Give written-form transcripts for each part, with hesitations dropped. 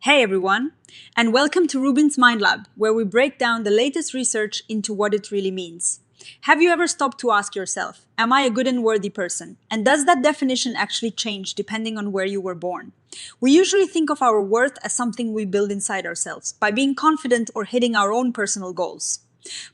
Hey everyone, and welcome to RUBIN'S Mind Lab, where we break down the latest research into what it really means. Have you ever stopped to ask yourself, am I a good and worthy person? And does that definition actually change depending on where you were born? We usually think of our worth as something we build inside ourselves, by being confident or hitting our own personal goals.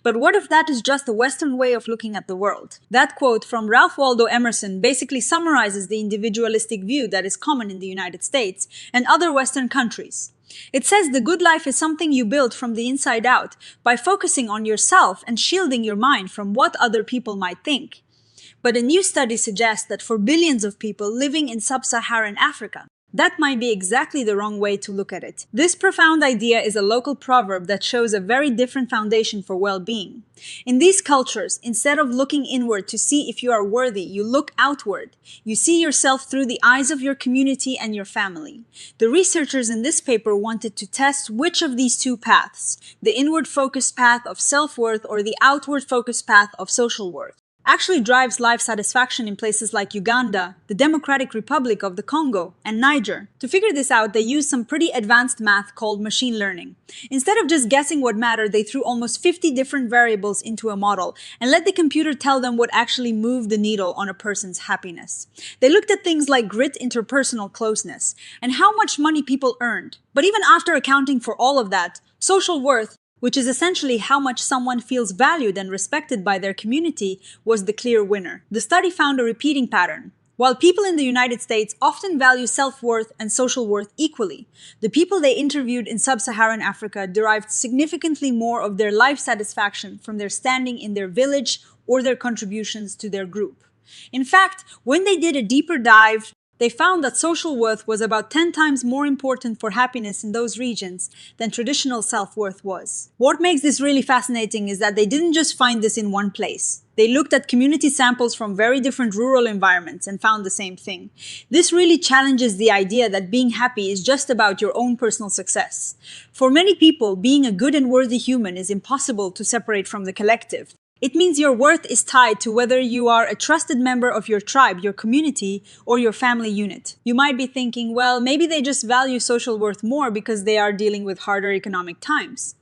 But what if that is just a Western way of looking at the world? That quote from Ralph Waldo Emerson basically summarizes the individualistic view that is common in the United States and other Western countries. It says the good life is something you build from the inside out by focusing on yourself and shielding your mind from what other people might think. But a new study suggests that for billions of people living in sub-Saharan Africa, that might be exactly the wrong way to look at it. This profound idea is a local proverb that shows a very different foundation for well-being. In these cultures, instead of looking inward to see if you are worthy, you look outward. You see yourself through the eyes of your community and your family. The researchers in this paper wanted to test which of these two paths, the inward-focused path of self-worth or the outward-focused path of social worth, actually drives life satisfaction in places like Uganda, the Democratic Republic of the Congo, and Niger. To figure this out, they used some pretty advanced math called machine learning. Instead of just guessing what mattered, they threw almost 50 different variables into a model and let the computer tell them what actually moved the needle on a person's happiness. They looked at things like grit, interpersonal closeness, and how much money people earned. But even after accounting for all of that, social worth, which is essentially how much someone feels valued and respected by their community, was the clear winner. The study found a repeating pattern. While people in the United States often value self-worth and social worth equally, the people they interviewed in sub-Saharan Africa derived significantly more of their life satisfaction from their standing in their village or their contributions to their group. In fact, when they did a deeper dive, they found that social worth was about 10 times more important for happiness in those regions than traditional self-worth was. What makes this really fascinating is that they didn't just find this in one place. They looked at community samples from very different rural environments and found the same thing. This really challenges the idea that being happy is just about your own personal success. For many people, being a good and worthy human is impossible to separate from the collective. It means your worth is tied to whether you are a trusted member of your tribe, your community, or your family unit. You might be thinking, well, maybe they just value social worth more because they are dealing with harder economic times.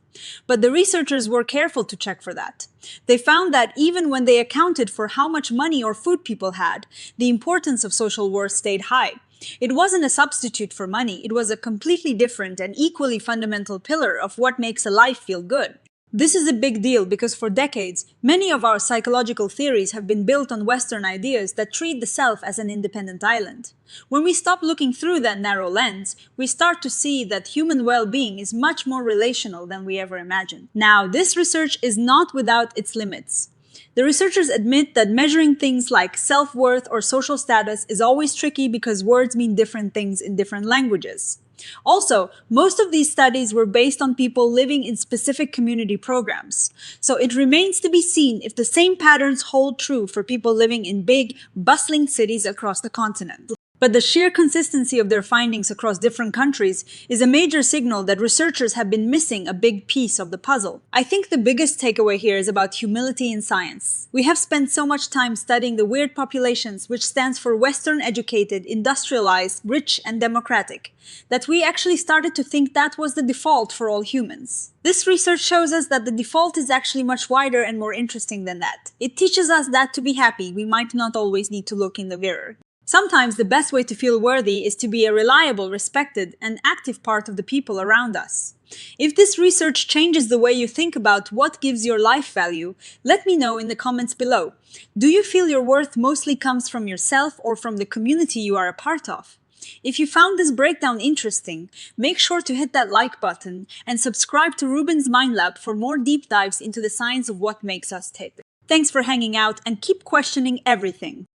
But the researchers were careful to check for that. They found that even when they accounted for how much money or food people had, the importance of social worth stayed high. It wasn't a substitute for money, it was a completely different and equally fundamental pillar of what makes a life feel good. This is a big deal because for decades, many of our psychological theories have been built on Western ideas that treat the self as an independent island. When we stop looking through that narrow lens, we start to see that human well-being is much more relational than we ever imagined. Now, this research is not without its limits. The researchers admit that measuring things like self-worth or social status is always tricky because words mean different things in different languages. Also, most of these studies were based on people living in specific community programs. So it remains to be seen if the same patterns hold true for people living in big, bustling cities across the continent. But the sheer consistency of their findings across different countries is a major signal that researchers have been missing a big piece of the puzzle. I think the biggest takeaway here is about humility in science. We have spent so much time studying the weird populations, which stands for Western educated, industrialized, rich, and democratic, that we actually started to think that was the default for all humans. This research shows us that the default is actually much wider and more interesting than that. It teaches us that to be happy, we might not always need to look in the mirror. Sometimes the best way to feel worthy is to be a reliable, respected, and active part of the people around us. If this research changes the way you think about what gives your life value, let me know in the comments below. Do you feel your worth mostly comes from yourself or from the community you are a part of? If you found this breakdown interesting, make sure to hit that like button and subscribe to RUBIN'S Mind Lab for more deep dives into the science of what makes us tick. Thanks for hanging out and keep questioning everything.